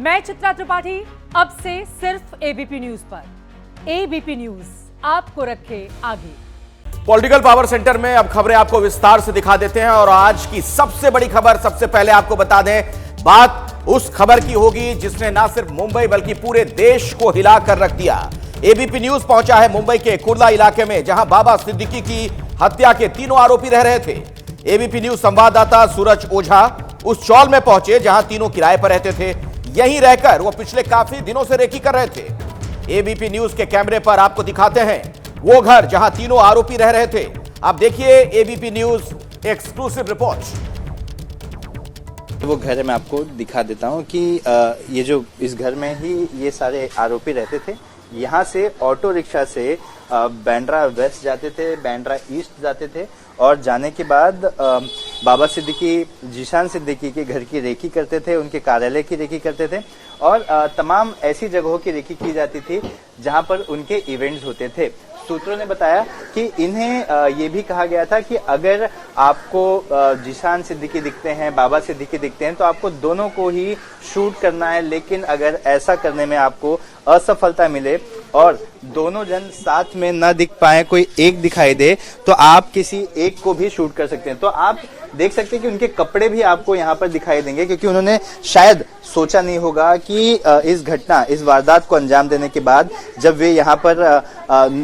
मैं चित्रा त्रिपाठी, अब से सिर्फ एबीपी न्यूज पर। एबीपी न्यूज आपको रखे आगे। पॉलिटिकल पावर सेंटर में अब खबरें आपको विस्तार से दिखा देते हैं और आज की सबसे बड़ी खबर सबसे पहले आपको बता दें। बात उस खबर की होगी जिसने ना सिर्फ मुंबई बल्कि पूरे देश को हिला कर रख दिया। एबीपी न्यूज पहुंचा है मुंबई के कुर्ला इलाके में, जहां बाबा सिद्दीकी की हत्या के तीनों आरोपी रह रहे थे। एबीपी न्यूज संवाददाता सूरज ओझा उस चौल में पहुंचे जहां तीनों किराए पर रहते थे। यहीं रहकर वो पिछले काफी दिनों से रेकी कर रहे थे। एबीपी न्यूज के कैमरे पर आपको दिखाते हैं वो घर जहां तीनों आरोपी रह रहे थे। आप देखिए एबीपी न्यूज एक्सक्लूसिव रिपोर्ट। वो घर मैं आपको दिखा देता हूं कि ये जो इस घर में ही ये सारे आरोपी रहते थे। यहाँ से ऑटो रिक्शा से बैंड्रा वेस्ट जाते थे, बैंड्रा ईस्ट जाते थे और जाने के बाद बाबा सिद्दीकी, जीशान सिद्दीकी के घर की रेकी करते थे, उनके कार्यालय की रेकी करते थे और तमाम ऐसी जगहों की रेकी की जाती थी जहां पर उनके इवेंट्स होते थे। सूत्रों ने बताया कि इन्हें ये भी कहा गया था कि अगर आपको जीशान सिद्दीकी दिखते हैं, बाबा सिद्दीकी दिखते हैं तो आपको दोनों को ही शूट करना है, लेकिन अगर ऐसा करने में आपको असफलता मिले और दोनों जन साथ में न दिख पाए, कोई एक दिखाई दे, तो आप किसी एक को भी शूट कर सकते हैं। तो आप देख सकते हैं कि उनके कपड़े भी आपको यहाँ पर दिखाई देंगे, क्योंकि उन्होंने शायद सोचा नहीं होगा कि इस वारदात को अंजाम देने के बाद जब वे यहाँ पर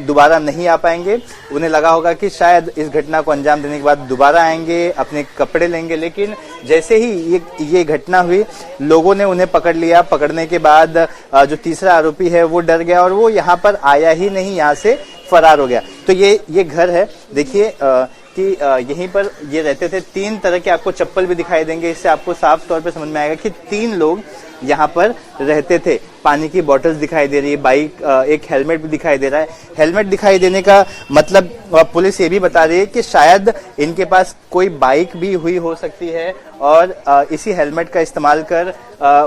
दोबारा नहीं आ पाएंगे, उन्हें लगा होगा कि शायद इस घटना को अंजाम देने के बाद दोबारा आएंगे, अपने कपड़े लेंगे। लेकिन जैसे ही ये घटना हुई, लोगों ने उन्हें पकड़ लिया। पकड़ने के बाद जो तीसरा आरोपी है वो डर गया और वो यहाँ पर आया ही नहीं, यहाँ से फरार हो गया। तो ये घर है, देखिए कि यहीं पर ये रहते थे। 3 तरह के आपको चप्पल भी दिखाई देंगे, इससे आपको साफ तौर पे समझ में आएगा कि 3 लोग यहाँ पर रहते थे। पानी की बोतल्स दिखाई दे रही है, बाइक, एक हेलमेट भी दिखाई दे रहा है। हेलमेट दिखाई देने का मतलब पुलिस ये भी बता रही है कि शायद इनके पास कोई बाइक भी हुई हो सकती है और इसी हेलमेट का इस्तेमाल कर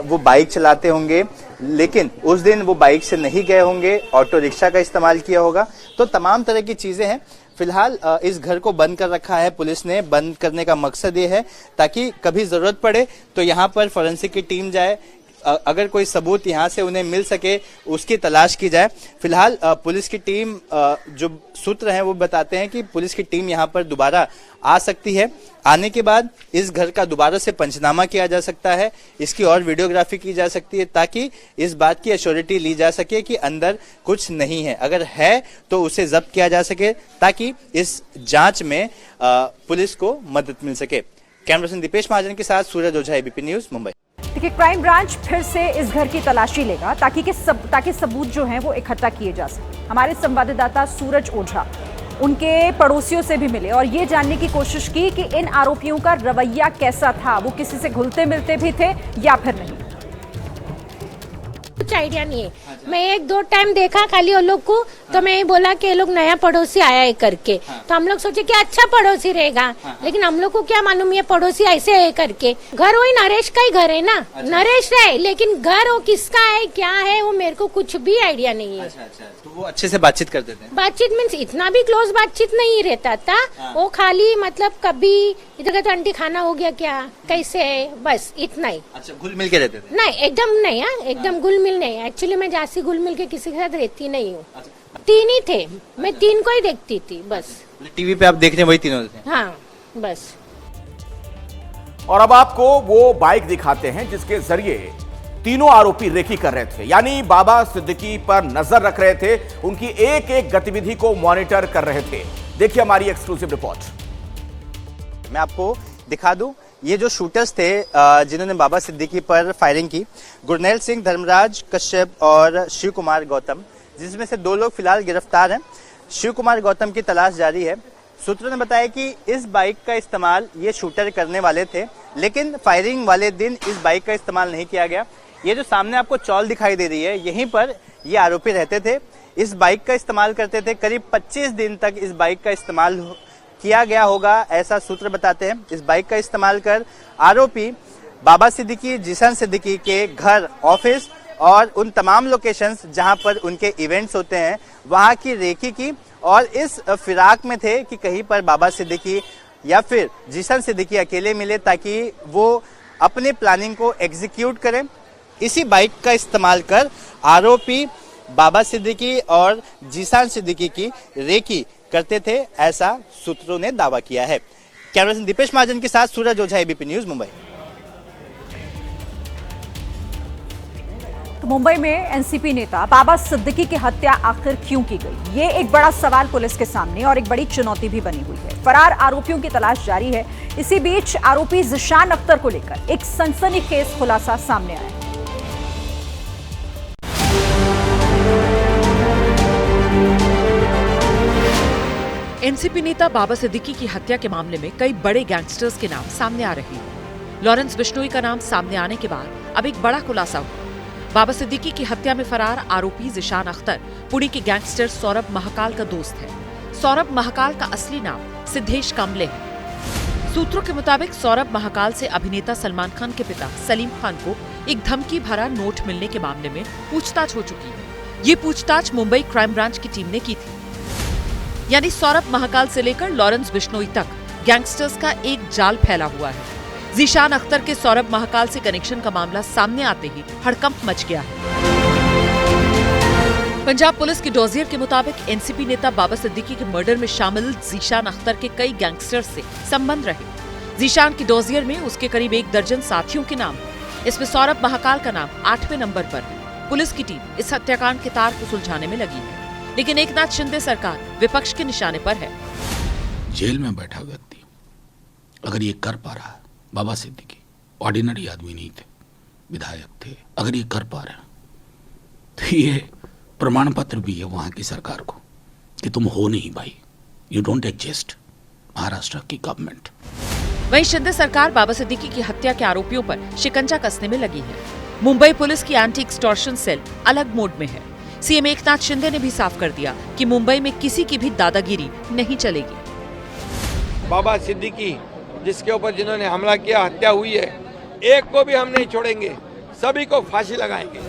वो बाइक चलाते होंगे, लेकिन उस दिन वो बाइक से नहीं गए होंगे, ऑटो रिक्शा का इस्तेमाल किया होगा। तो तमाम तरह की चीजें हैं। फिलहाल इस घर को बंद कर रखा है पुलिस ने। बंद करने का मकसद ये है ताकि कभी जरूरत पड़े तो यहाँ पर फोरेंसिक की टीम जाए, अगर कोई सबूत यहाँ से उन्हें मिल सके उसकी तलाश की जाए। फिलहाल पुलिस की टीम, जो सूत्र हैं वो बताते हैं कि पुलिस की टीम यहाँ पर दोबारा आ सकती है। आने के बाद इस घर का दोबारा से पंचनामा किया जा सकता है, इसकी और वीडियोग्राफी की जा सकती है ताकि इस बात की एश्योरिटी ली जा सके कि अंदर कुछ नहीं है। अगर है तो उसे जब्त किया जा सके ताकि इस जांच में पुलिस को मदद मिल सके। कैमरा पर्सन दीपेश महाजन के साथ सूरज ओझा, एबीपी न्यूज, मुंबई। देखिए, क्राइम ब्रांच फिर से इस घर की तलाशी लेगा ताकि सबूत जो हैं वो इकट्ठा किए जा सके। हमारे संवाददाता सूरज ओझा उनके पड़ोसियों से भी मिले और ये जानने की कोशिश की कि इन आरोपियों का रवैया कैसा था, वो किसी से घुलते मिलते भी थे या फिर नहीं। कुछ आइडिया नहीं है। मैं 1-2 टाइम देखा खाली वो लोग को, तो मैं ये बोला कि ये लोग नया पड़ोसी आया है करके। तो हम लोग सोचे कि अच्छा पड़ोसी रहेगा, लेकिन हम लोग को क्या मालूम ये पड़ोसी ऐसे है करके। घर वही नरेश का ही घर है ना। नरेश है, लेकिन घर वो किसका है, क्या है, वो मेरे को कुछ भी आइडिया नहीं है। तो वो अच्छे से बातचीत करते थे? बातचीत मीन्स इतना भी क्लोज बातचीत नहीं रहता था। वो खाली मतलब कभी इधर कहते आंटी खाना हो गया क्या, कैसे है, बस इतना ही। अच्छा, घुल मिल के रहते थे? नहीं, एकदम नहीं, एकदम घुल मिल नहीं। एक्चुअली मैं जासी घुल मिल के किसी के साथ रहती नहीं हूँ। 3 ही थे, मैं 3 को ही देखती थी बस। टीवी पे आप देख रहे हैं वही तीनों थे? हाँ, बस। और अब आपको वो बाइक दिखाते हैं जिसके जरिए तीनों आरोपी रेकी कर रहे थे, यानी बाबा सिद्दीकी पर नजर रख रहे थे, उनकी एक एक गतिविधि को मॉनिटर कर रहे थे। देखिए हमारी एक्सक्लूसिव रिपोर्ट। मैं आपको दिखा दूं, ये जो शूटर्स थे जिन्होंने बाबा सिद्दीकी पर फायरिंग की, गुरनैल सिंह, धर्मराज कश्यप और शिव कुमार गौतम, जिसमें से 2 लोग फिलहाल गिरफ्तार हैं। शिव कुमार गौतम की तलाश जारी है। सूत्रों ने बताया कि इस बाइक का इस्तेमाल ये शूटर करने वाले थे, लेकिन फायरिंग वाले दिन इस बाइक का इस्तेमाल नहीं किया गया। ये जो सामने आपको चौल दिखाई दे रही है, यहीं पर ये आरोपी रहते थे, इस बाइक का इस्तेमाल करते थे। करीब 25 दिन तक इस बाइक का इस्तेमाल किया गया होगा, ऐसा सूत्र बताते हैं। इस बाइक का इस्तेमाल कर आरोपी बाबा सिद्दीकी, जीशान सिद्दीकी के घर, ऑफिस और उन तमाम लोकेशंस जहां पर उनके इवेंट्स होते हैं वहां की रेकी की और इस फिराक में थे कि कहीं पर बाबा सिद्दीकी या फिर जीशान सिद्दीकी अकेले मिले ताकि वो अपने प्लानिंग को एग्जीक्यूट करें। इसी बाइक का इस्तेमाल कर आरोपी बाबा सिद्दीकी और जीशान सिद्दीकी की रेकी करते थे, ऐसा सूत्रों ने दावा किया है। कैमरा पर्सन दीपेश महाजन के साथ सूरज ओझा, एबीपी न्यूज, मुंबई। तो मुंबई में एनसीपी नेता बाबा सिद्दीकी की हत्या आखिर क्यों की गई, ये एक बड़ा सवाल पुलिस के सामने और एक बड़ी चुनौती भी बनी हुई है। फरार आरोपियों की तलाश जारी है। इसी बीच आरोपी जीशान अख्तर को लेकर एक सनसनीखेज खुलासा सामने आया है। एनसीपी नेता बाबा सिद्दीकी की हत्या के मामले में कई बड़े गैंगस्टर्स के नाम सामने आ रहे हैं। लॉरेंस बिश्नोई का नाम सामने आने के बाद अब एक बड़ा खुलासा हुआ। बाबा सिद्दीकी की हत्या में फरार आरोपी जीशान अख्तर पुणे के गैंगस्टर सौरभ महाकाल का दोस्त है। सौरभ महाकाल का असली नाम सिद्धेश कांबले है। सूत्रों के मुताबिक सौरभ महाकाल से अभिनेता सलमान खान के पिता सलीम खान को एक धमकी भरा नोट मिलने के मामले में पूछताछ हो चुकी है। ये पूछताछ मुंबई क्राइम ब्रांच की टीम ने की थी। यानी सौरभ महाकाल से लेकर लॉरेंस बिश्नोई तक गैंगस्टर्स का एक जाल फैला हुआ है। जीशान अख्तर के सौरभ महाकाल से कनेक्शन का मामला सामने आते ही हड़कंप मच गया है। पंजाब पुलिस के डॉजियर के मुताबिक एनसीपी नेता बाबा सिद्दीकी के मर्डर में शामिल जीशान अख्तर के कई गैंगस्टर्स से संबंध रहे। जीशान की डॉजियर में उसके करीब 1 दर्जन साथियों के नाम है। इसमें सौरभ महाकाल का नाम 8वें नंबर पर है। पुलिस की टीम इस हत्याकांड के तार को सुलझाने में लगी है, लेकिन एकनाथ शिंदे सरकार विपक्ष के निशाने पर है। जेल में बैठा व्यक्ति अगर ये कर पा रहा है, बाबा सिद्दीकी ऑर्डिनरी आदमी नहीं थे, विधायक थे, अगर ये कर पा रहे हैं तो ये प्रमाण पत्र भी है वहां की सरकार को कि तुम हो नहीं भाई, यू डोंट एग्जिस्ट, महाराष्ट्र की गवर्नमेंट। वहीं शिंदे सरकार बाबा सिद्दीकी की हत्या के आरोपियों पर शिकंजा कसने में लगी है। मुंबई पुलिस की एंटी एक्सटॉर्शन सेल अलग मोड में है। सीएम एकनाथ शिंदे ने भी साफ कर दिया कि मुंबई में किसी की भी दादागिरी नहीं चलेगी। बाबा सिद्दीकी जिसके ऊपर जिन्होंने हमला किया, हत्या हुई है, एक को भी हम नहीं छोड़ेंगे, सभी को फांसी लगाएंगे।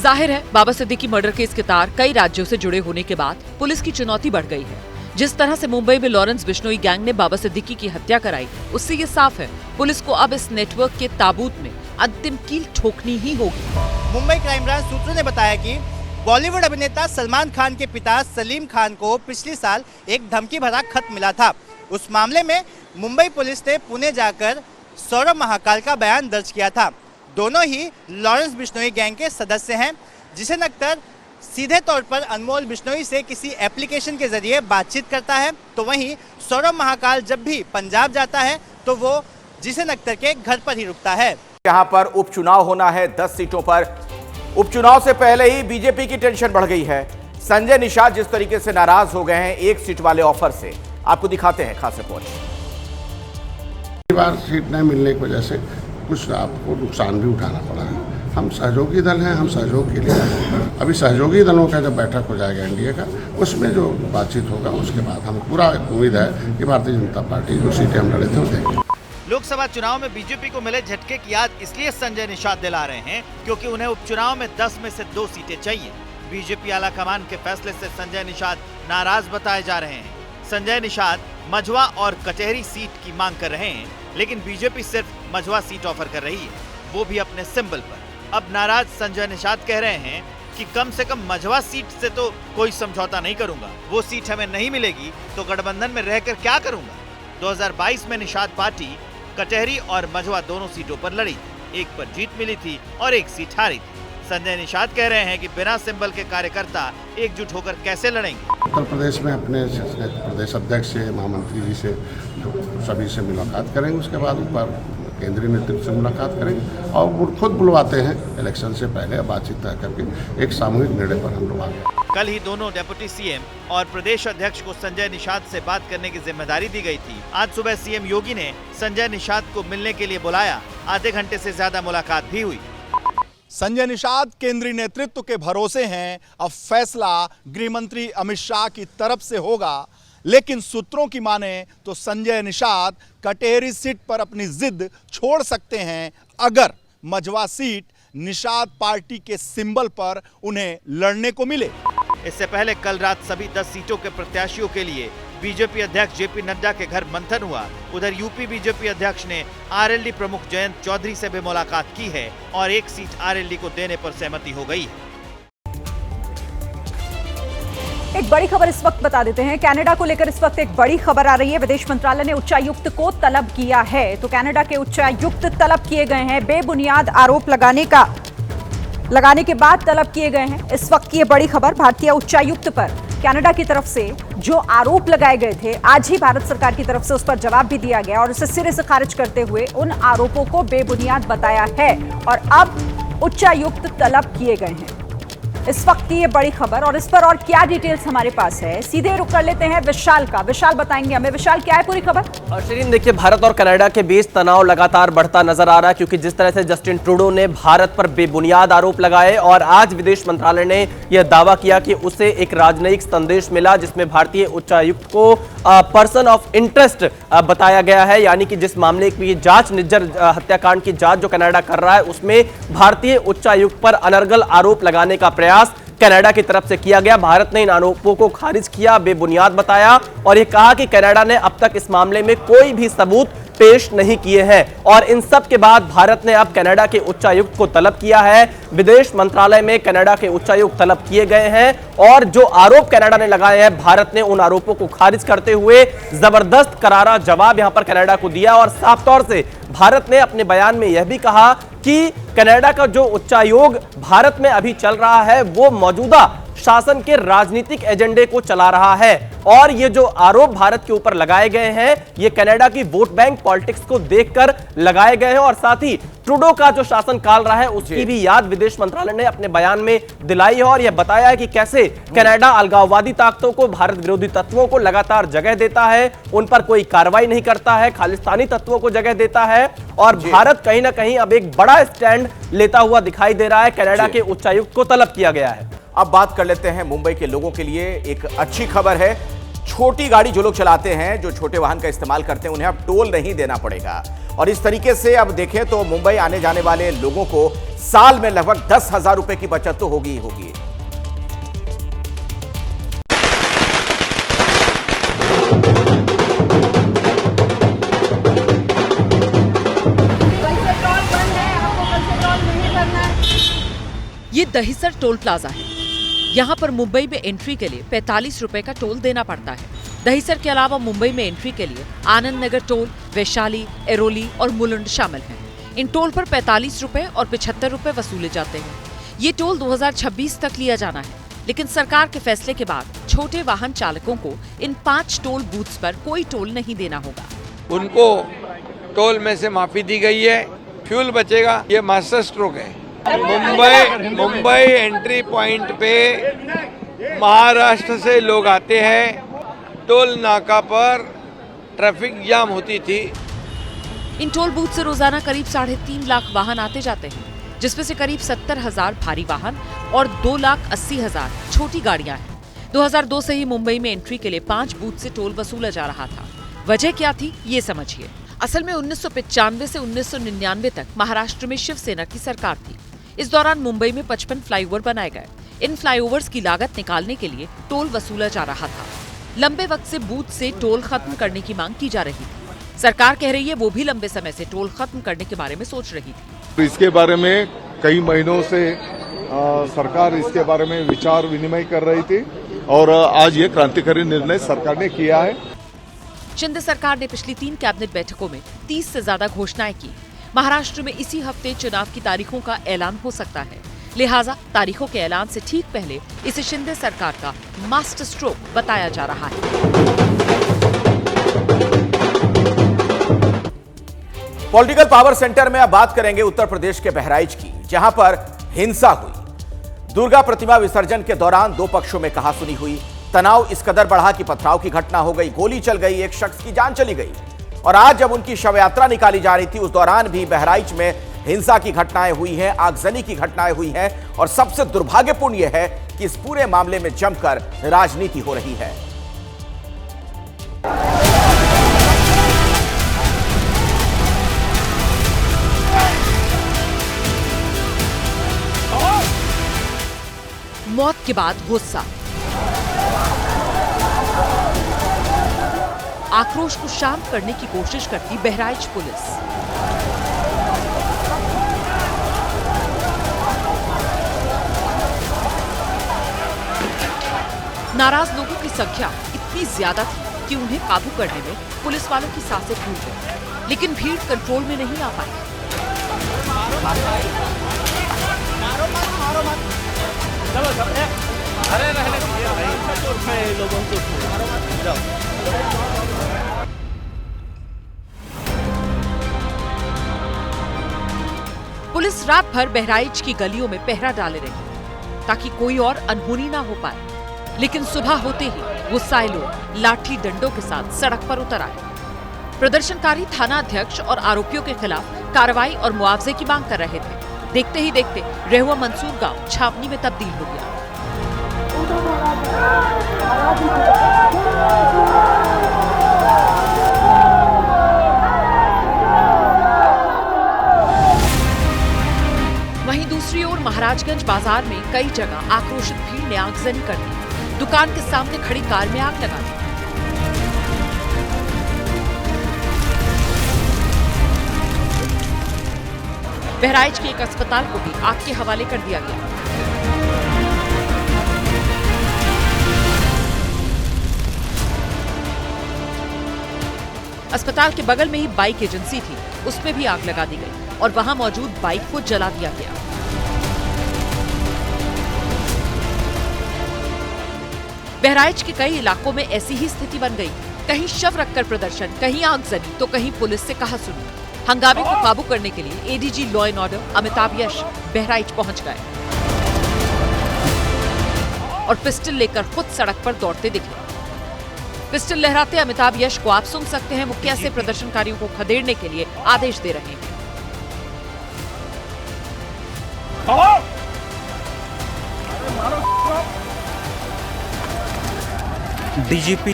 जाहिर है बाबा सिद्दीकी मर्डर केस के तार कई राज्यों से जुड़े होने के बाद पुलिस की चुनौती बढ़ गई है। जिस तरह से मुंबई में लॉरेंस बिश्नोई गैंग ने बाबा सिद्दीकी की हत्या कराई, उससे ये साफ है पुलिस को अब इस नेटवर्क के ताबूत में अंतिम कील ठोकनी ही होगी। मुंबई क्राइम ब्रांच सूत्रों ने बताया कि बॉलीवुड अभिनेता सलमान खान के पिता सलीम खान को पिछले साल एक धमकी भरा खत मिला था। उस मामले में मुंबई पुलिस ने पुणे जाकर सौरभ महाकाल का बयान दर्ज किया था। दोनों ही लॉरेंस बिश्नोई गैंग के सदस्य हैं। जीशान अख्तर सीधे तौर पर अनमोल बिश्नोई से किसी एप्लीकेशन के जरिए बातचीत करता है, तो वहीं सौरभ महाकाल जब भी पंजाब जाता है तो वो जीशान अख्तर के घर पर ही रुकता है। यहां पर उपचुनाव होना है 10 सीटों पर। उपचुनाव से पहले ही बीजेपी की टेंशन बढ़ गई है। संजय निषाद जिस तरीके से नाराज हो गए हैं 1 सीट वाले ऑफर से, आपको दिखाते हैं खास रिपोर्ट। बार सीट नहीं मिलने की वजह से कुछ आपको नुकसान भी उठाना पड़ा है। हम सहयोगी दल हैं, हम सहयोग के लिए हैं। अभी सहयोगी दलों का जब बैठक हो जाएगा एनडीए का, उसमें जो बातचीत होगा उसके बाद हम पूरा उम्मीद है कि भारतीय जनता पार्टी जो सीटें हम लड़े थे वो देंगे। लोकसभा चुनाव में बीजेपी को मिले झटके की याद इसलिए संजय निषाद दिला रहे हैं क्योंकि उन्हें उपचुनाव में 10 में से 2 सीटें चाहिए। बीजेपी आलाकमान के फैसले से संजय निषाद नाराज बताए जा रहे हैं। संजय निषाद मझवा और कचहरी सीट की मांग कर रहे हैं, लेकिन बीजेपी सिर्फ मझवा सीट ऑफर कर रही है, वो भी अपने सिंबल पर। अब नाराज संजय निषाद कह रहे हैं कि कम से कम मझवा सीट से तो कोई समझौता नहीं करूंगा, वो सीट हमें नहीं मिलेगी तो गठबंधन में रहकर क्या करूंगा। 2022 में निषाद पार्टी कचहरी और मझवा दोनों सीटों पर लड़ी, एक पर जीत मिली थी और एक सीट हारी थी। संजय निषाद कह रहे हैं कि बिना सिंबल के कार्यकर्ता एकजुट होकर कैसे लड़ेंगे। उत्तर प्रदेश में अपने प्रदेश अध्यक्ष से, महामंत्री जी से, सभी से मुलाकात करेंगे। उसके बाद ऊपर केंद्रीय नेतृत्व से मुलाकात करेंगे और वो खुद बुलवाते हैं इलेक्शन से पहले बातचीत तय करके एक सामूहिक निर्णय पर हम लोग आ गए। कल ही दोनों डिप्टी सीएम और प्रदेश अध्यक्ष को संजय निषाद से बात करने की जिम्मेदारी दी गई थी। आज सुबह सीएम योगी ने संजय निषाद को मिलने के लिए बुलाया। आधे घंटे से ज्यादा मुलाकात भी हुई। संजय निषाद केंद्रीय नेतृत्व के भरोसे हैं। अब फैसला गृह मंत्री अमित शाह की तरफ से होगा, लेकिन सूत्रों की माने तो संजय निषाद कटेहरी सीट पर अपनी जिद छोड़ सकते हैं अगर मझवा सीट निषाद पार्टी के सिंबल पर उन्हें लड़ने को मिले। इससे पहले कल रात सभी 10 सीटों के प्रत्याशियों के लिए बीजेपी अध्यक्ष जेपी नड्डा के घर मंथन हुआ। उधर यूपी बीजेपी अध्यक्ष ने आरएलडी प्रमुख जयंत चौधरी से भी मुलाकात की है और एक सीट आरएलडी को देने पर सहमति हो गई है। एक बड़ी खबर इस वक्त बता देते हैं। कनाडा को लेकर इस वक्त एक बड़ी खबर आ रही है। विदेश मंत्रालय ने उच्चायुक्त को तलब किया है। तो कनाडा के उच्चायुक्त तलब किए गए हैं। बेबुनियाद आरोप लगाने के बाद तलब किए गए हैं। इस वक्त की ये बड़ी खबर भारतीय उच्चायुक्त पर कनाडा की तरफ से जो आरोप लगाए गए थे, आज ही भारत सरकार की तरफ से उस पर जवाब भी दिया गया और उसे सिरे से खारिज करते हुए उन आरोपों को बेबुनियाद बताया है और अब उच्चायुक्त तलब किए गए हैं। इस वक्त की ये बड़ी खबर और इस पर और क्या डिटेल्स हमारे पास है, सीधे रुख कर लेते हैं विशाल का। विशाल बताएंगे हमें। विशाल, क्या है पूरी खबर? शिरीन, देखिए, भारत और कनाडा के बीच तनाव लगातार बढ़ता नजर आ रहा है, क्योंकि जिस तरह से जस्टिन ट्रूडो ने भारत पर बेबुनियाद आरोप लगाए और आज विदेश मंत्रालय ने यह दावा किया कि उसे एक राजनयिक संदेश मिला जिसमें भारतीय उच्चायुक्त को पर्सन ऑफ इंटरेस्ट बताया गया है, यानी कि जिस मामले की जांच, निज्जर हत्याकांड की जांच जो कनाडा कर रहा है, उसमें भारतीय उच्चायुक्त पर अनर्गल आरोप लगाने का प्रयास कनाडा की तरफ से किया गया। भारत ने इन आरोपों को खारिज किया, बेबुनियाद बताया और यह कहा कि कनाडा ने अब तक इस मामले में कोई भी सबूत पेश नहीं किए हैं। और इन सब के बाद भारत ने अब कनाडा के उच्चायुक्त को तलब किया है। विदेश मंत्रालय में कनाडा के उच्चायुक्त तलब किए गए हैं और जो आरोप कनाडा ने लगाए हैं, भारत ने उन आरोपों को खारिज करते हुए जबरदस्त करारा जवाब यहां पर कनाडा को दिया। और साफ तौर से भारत ने अपने बयान में यह भी कहा कि कनाडा का जो उच्चायोग भारत में अभी चल रहा है वो मौजूदा शासन के राजनीतिक एजेंडे को चला रहा है और ये जो आरोप भारत के ऊपर लगाए गए हैं, ये कनाडा की वोट बैंक पॉलिटिक्स को देखकर लगाए गए हैं और साथ ही ट्रूडो का जो शासन काल रहा है उसकी भी याद विदेश मंत्रालय ने अपने बयान में दिलाई है और यह बताया है कि कैसे कनाडा अलगाववादी ताकतों को, भारत विरोधी तत्वों को लगातार जगह देता है, उन पर कोई कार्रवाई नहीं करता है, खालिस्तानी तत्वों को जगह देता है और भारत कहीं ना कहीं अब एक बड़ा स्टैंड लेता हुआ दिखाई दे रहा है। कनाडा के उच्चायुक्त को तलब किया गया है। अब बात कर लेते हैं मुंबई के लोगों के लिए एक अच्छी खबर है। छोटी गाड़ी जो लोग चलाते हैं, जो छोटे वाहन का इस्तेमाल करते हैं, उन्हें अब टोल नहीं देना पड़ेगा और इस तरीके से अब देखें तो मुंबई आने जाने वाले लोगों को साल में लगभग 10,000 रुपए की बचत तो होगी ही होगी। ये दहिसर टोल प्लाजा है। यहाँ पर मुंबई में एंट्री के लिए 45 रुपए का टोल देना पड़ता है। दहिसर के अलावा मुंबई में एंट्री के लिए आनंद नगर टोल, वैशाली, एरोली और मुलुंड शामिल हैं। इन टोल पर 45 रुपए और 75 रुपए वसूले जाते हैं। ये टोल 2026 तक लिया जाना है, लेकिन सरकार के फैसले के बाद छोटे वाहन चालकों को इन 5 टोल बूथ्स पर कोई टोल नहीं देना होगा। उनको टोल में से माफी दी गई है, फ्यूल बचेगा। ये मास्टर स्ट्रोक है। मुंबई एंट्री पॉइंट पे महाराष्ट्र से लोग आते हैं। टोल नाका पर ट्रैफिक जाम होती थी। इन टोल बूथ से रोजाना करीब 3.5 लाख वाहन आते जाते हैं, जिसमें से करीब 70,000 भारी वाहन और 2,80,000 छोटी गाड़ियां हैं। 2002 से ही मुंबई में एंट्री के लिए 5 बूथ से टोल वसूला जा रहा था। वजह क्या थी, ये समझिए। असल में 1995 से 1999 तक महाराष्ट्र में शिवसेना की सरकार थी। इस दौरान मुंबई में 55 फ्लाईओवर बनाए गए। इन फ्लाईओवर्स की लागत निकालने के लिए टोल वसूला जा रहा था। लंबे वक्त से बूथ से टोल खत्म करने की मांग की जा रही थी। सरकार कह रही है वो भी लंबे समय से टोल खत्म करने के बारे में सोच रही थी। इसके बारे में कई महीनों से सरकार इसके बारे में विचार विनिमय कर रही थी और आज ये क्रांतिकारी निर्णय सरकार ने किया है। शिंदे सरकार ने पिछली 3 कैबिनेट बैठकों में 30 से ज्यादा घोषणाएं की। महाराष्ट्र में इसी हफ्ते चुनाव की तारीखों का ऐलान हो सकता है, लिहाजा तारीखों के ऐलान से ठीक पहले इसे शिंदे सरकार का मास्टर स्ट्रोक बताया जा रहा है। पॉलिटिकल पावर सेंटर में अब बात करेंगे उत्तर प्रदेश के बहराइच की, जहां पर हिंसा हुई। दुर्गा प्रतिमा विसर्जन के दौरान 2 पक्षों में कहासुनी हुई। तनाव इस कदर बढ़ा कि पथराव की घटना हो गई, गोली चल गई, एक शख्स की जान चली गई। और आज जब उनकी शव यात्रा निकाली जा रही थी, उस दौरान भी बहराइच में हिंसा की घटनाएं हुई हैं, आगजनी की घटनाएं हुई हैं और सबसे दुर्भाग्यपूर्ण यह है कि इस पूरे मामले में जमकर राजनीति हो रही है। मौत के बाद गुस्सा। आक्रोश को शांत करने की कोशिश करती बहराइच पुलिस। नाराज लोगों की संख्या इतनी ज्यादा थी कि उन्हें काबू करने में पुलिस वालों की सांसें फूल गईं, लेकिन भीड़ कंट्रोल में नहीं आ पाई। पुलिस रात भर बहराइच की गलियों में पहरा डाले रही ताकि कोई और अनहोनी ना हो पाए, लेकिन सुबह होते ही गुस्साए लोग लाठी डंडों के साथ सड़क पर उतर आए। प्रदर्शनकारी थाना अध्यक्ष और आरोपियों के खिलाफ कार्रवाई और मुआवजे की मांग कर रहे थे। देखते ही देखते रेहुआ मंसूर गांव छावनी में तब्दील हो गया। वहीं दूसरी ओर महाराजगंज बाजार में कई जगह आक्रोशित भीड़ ने आगजनी कर दी। दुकान के सामने खड़ी कार में आग लगा दी। बहराइच के एक अस्पताल को भी आग के हवाले कर दिया गया। अस्पताल के बगल में ही बाइक एजेंसी थी, उसमें भी आग लगा दी गई और वहां मौजूद बाइक को जला दिया गया। बहराइच के कई इलाकों में ऐसी ही स्थिति बन गई। कहीं शव रखकर प्रदर्शन, कहीं आगजनी, तो कहीं पुलिस से कहा सुनी। हंगामे को काबू करने के लिए ADG law and order Amitabh Yash Bahraich पहुंच गए और पिस्टल लेकर खुद सड़क पर दौड़ते दिखे। पिस्टल लहराते अमिताभ यश को आप सुन सकते हैं वो कैसे प्रदर्शनकारियों को खदेड़ने के लिए आदेश दे रहे हैं। डीजीपी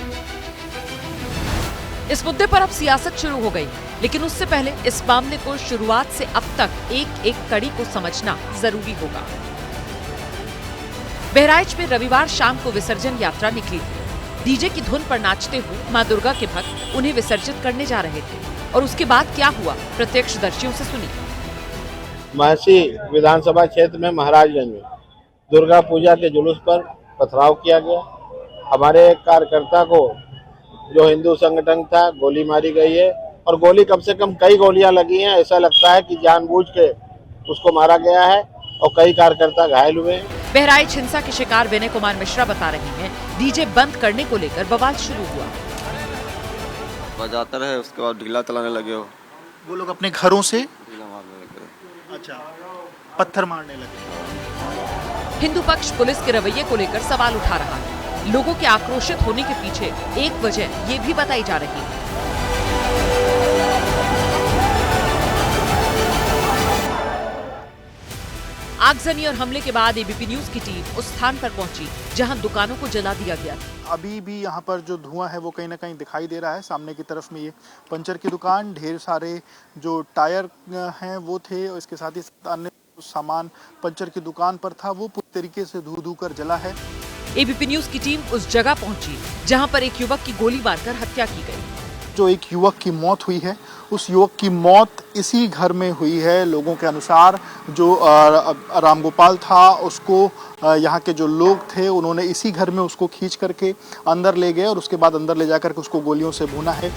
इस मुद्दे पर अब सियासत शुरू हो गई, लेकिन उससे पहले इस मामले को शुरुआत से अब तक एक एक कड़ी को समझना जरूरी होगा। बहराइच में रविवार शाम को विसर्जन यात्रा निकली थी। डीजे की धुन पर नाचते हुए मां दुर्गा के भक्त उन्हें विसर्जित करने जा रहे थे और उसके बाद क्या हुआ, प्रत्यक्षदर्शियों से सुनी। महसी विधानसभा क्षेत्र में महाराजगंज में दुर्गा पूजा के जुलूस पर पथराव किया गया। हमारे एक कार्यकर्ता को जो हिंदू संगठन था गोली मारी गई है और गोली कम से कम कई गोलियां लगी हैं। ऐसा लगता है कि जानबूझ के उसको मारा गया है और कई कार्यकर्ता घायल हुए हैं। बहराइच हिंसा के शिकार विनय कुमार मिश्रा बता रहे हैं डीजे बंद करने को लेकर बवाल शुरू हुआ। बजाता रहे, उसके बाद ढीला चलाने लगे हो। वो लोग अपने घरों से ढीला मारने लगे। अच्छा, पत्थर मारने लगे। हिंदू पक्ष पुलिस के रवैये को लेकर सवाल उठा रहा है। लोगों के आक्रोशित होने के पीछे एक वजह ये भी बताई जा रही है। आगजनी और हमले के बाद एबीपी न्यूज की टीम उस स्थान पर पहुंची जहां दुकानों को जला दिया गया था। अभी भी यहाँ पर जो धुआं है वो कहीं ना कहीं दिखाई दे रहा है। सामने की तरफ में ये पंचर की दुकान, ढेर सारे जो टायर हैं वो थे और इसके साथ ही अन्य सामान पंचर की दुकान पर था, वो पूरी तरीके से धू कर जला है। एबीपी न्यूज की टीम उस जगह पहुंची जहां पर एक युवक की गोली मारकर हत्या की गई। जो एक युवक की मौत हुई है, उस युवक की मौत इसी घर में हुई है। लोगों के अनुसार जो रामगोपाल था उसको यहाँ के जो लोग थे उन्होंने इसी घर में उसको खींच करके अंदर ले गए और उसके बाद अंदर ले जाकर के उसको गोलियों से भूना है।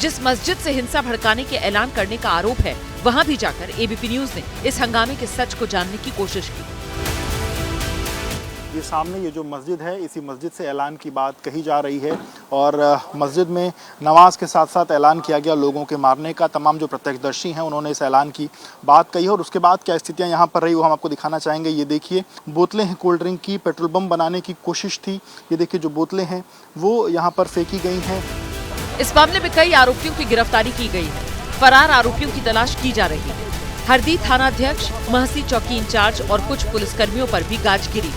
जिस मस्जिद से हिंसा भड़काने के ऐलान करने का आरोप है, वहां भी जाकर एबीपी न्यूज ने इस हंगामे के सच को जानने की कोशिश की। ये सामने ये जो मस्जिद है, इसी मस्जिद से ऐलान की बात कही जा रही है और मस्जिद में नमाज के साथ साथ ऐलान किया गया लोगों के मारने का। तमाम जो प्रत्यक्षदर्शी हैं उन्होंने इस ऐलान की बात कही और उसके बाद क्या स्थितियां यहाँ पर रही वो हम आपको दिखाना चाहेंगे। ये देखिए, बोतलें हैं कोल्ड ड्रिंक की, पेट्रोल बम बनाने की कोशिश थी। ये देखिए जो बोतलें हैं वो यहाँ पर फेंकी गई हैं। इस मामले में कई आरोपियों की गिरफ्तारी की गई है। फरार आरोपियों की तलाश की जा रही है। हरदी थानाध्यक्ष, महसी चौकी इंचार्ज और कुछ पुलिसकर्मियों पर भी गाज गिरी।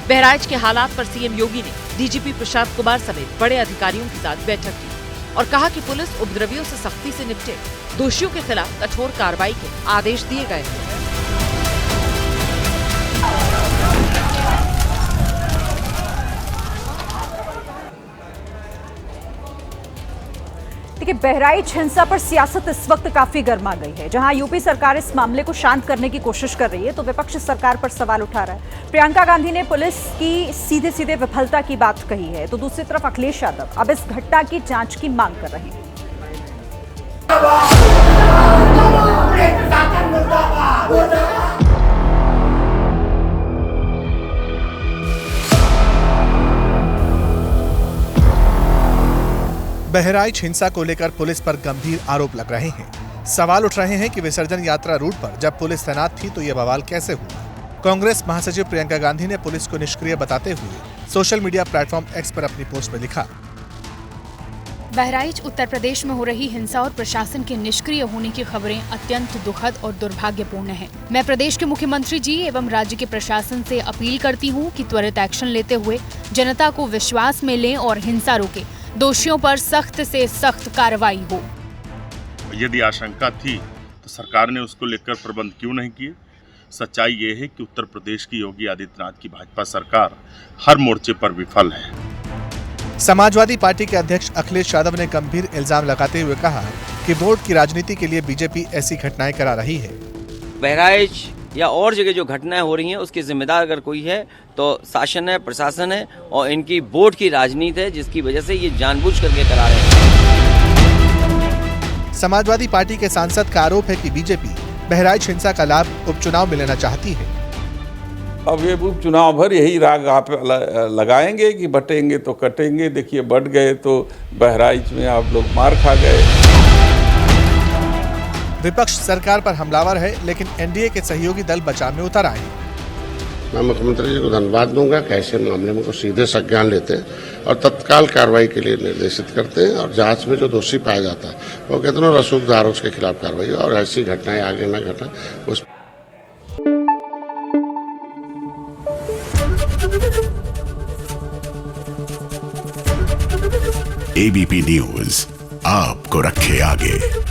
बहराइच के हालात पर सीएम योगी ने डीजीपी प्रशांत कुमार समेत बड़े अधिकारियों के साथ बैठक की और कहा कि पुलिस उपद्रवियों से सख्ती से निपटे। दोषियों के खिलाफ कठोर कार्रवाई के आदेश दिए गए हैं। देखिए, बहराइच हिंसा पर सियासत इस वक्त काफी गर्मा गई है। जहां यूपी सरकार इस मामले को शांत करने की कोशिश कर रही है तो विपक्ष सरकार पर सवाल उठा रहा है। प्रियंका गांधी ने पुलिस की सीधे सीधे विफलता की बात कही है, तो दूसरी तरफ अखिलेश यादव अब इस घटना की जांच की मांग कर रहे हैं। बहराइच हिंसा को लेकर पुलिस पर गंभीर आरोप लग रहे हैं। सवाल उठ रहे हैं कि विसर्जन यात्रा रूट पर जब पुलिस तैनात थी तो ये बवाल कैसे हुआ। कांग्रेस महासचिव प्रियंका गांधी ने पुलिस को निष्क्रिय बताते हुए सोशल मीडिया प्लेटफॉर्म एक्स पर अपनी पोस्ट में लिखा, बहराइच उत्तर प्रदेश में हो रही हिंसा और प्रशासन के निष्क्रिय होने की खबरें अत्यंत दुखद और दुर्भाग्यपूर्ण हैं। मैं प्रदेश के मुख्यमंत्री जी एवं राज्य के प्रशासन से अपील करती हूं कि त्वरित एक्शन लेते हुए जनता को विश्वास में लें और हिंसा रोकें। दोषियों पर सख्त से सख्त कार्रवाई हो। यदि आशंका थी तो सरकार ने उसको लेकर प्रबंध क्यों नहीं किए। सच्चाई ये है कि उत्तर प्रदेश की योगी आदित्यनाथ की भाजपा सरकार हर मोर्चे पर विफल है। समाजवादी पार्टी के अध्यक्ष अखिलेश यादव ने गंभीर इल्जाम लगाते हुए कहा कि वोट की राजनीति के लिए बीजेपी ऐसी घटनाएं करा रही है। बहराइच या और जगह जो घटनाएं हो रही हैं उसकी जिम्मेदार अगर कोई है तो शासन है, प्रशासन है और इनकी वोट की राजनीति है, जिसकी वजह से ये जानबूझ करके करा रहे हैं। समाजवादी पार्टी के सांसद का आरोप है कि बीजेपी बहराइच हिंसा का लाभ उपचुनाव में लेना चाहती है। अब ये उपचुनाव भर यही राग आप लगाएंगे कि बटेंगे तो कटेंगे। देखिए, बढ़ गए तो बहराइच में आप लोग मार खा गए। विपक्ष सरकार पर हमलावर है, लेकिन एनडीए के सहयोगी दल बचाव में उतर आए। मैं मुख्यमंत्री जी को धन्यवाद दूंगा कि ऐसे मामले में को सीधे संज्ञान लेते हैं और तत्काल कार्रवाई के लिए निर्देशित करते हैं और जांच में जो दोषी पाया जाता है वो कितनों रसूखदार उसके खिलाफ कार्रवाई और ऐसी घटनाएं आगे न घटे उस एबीपी न्यूज आपको रखे आगे।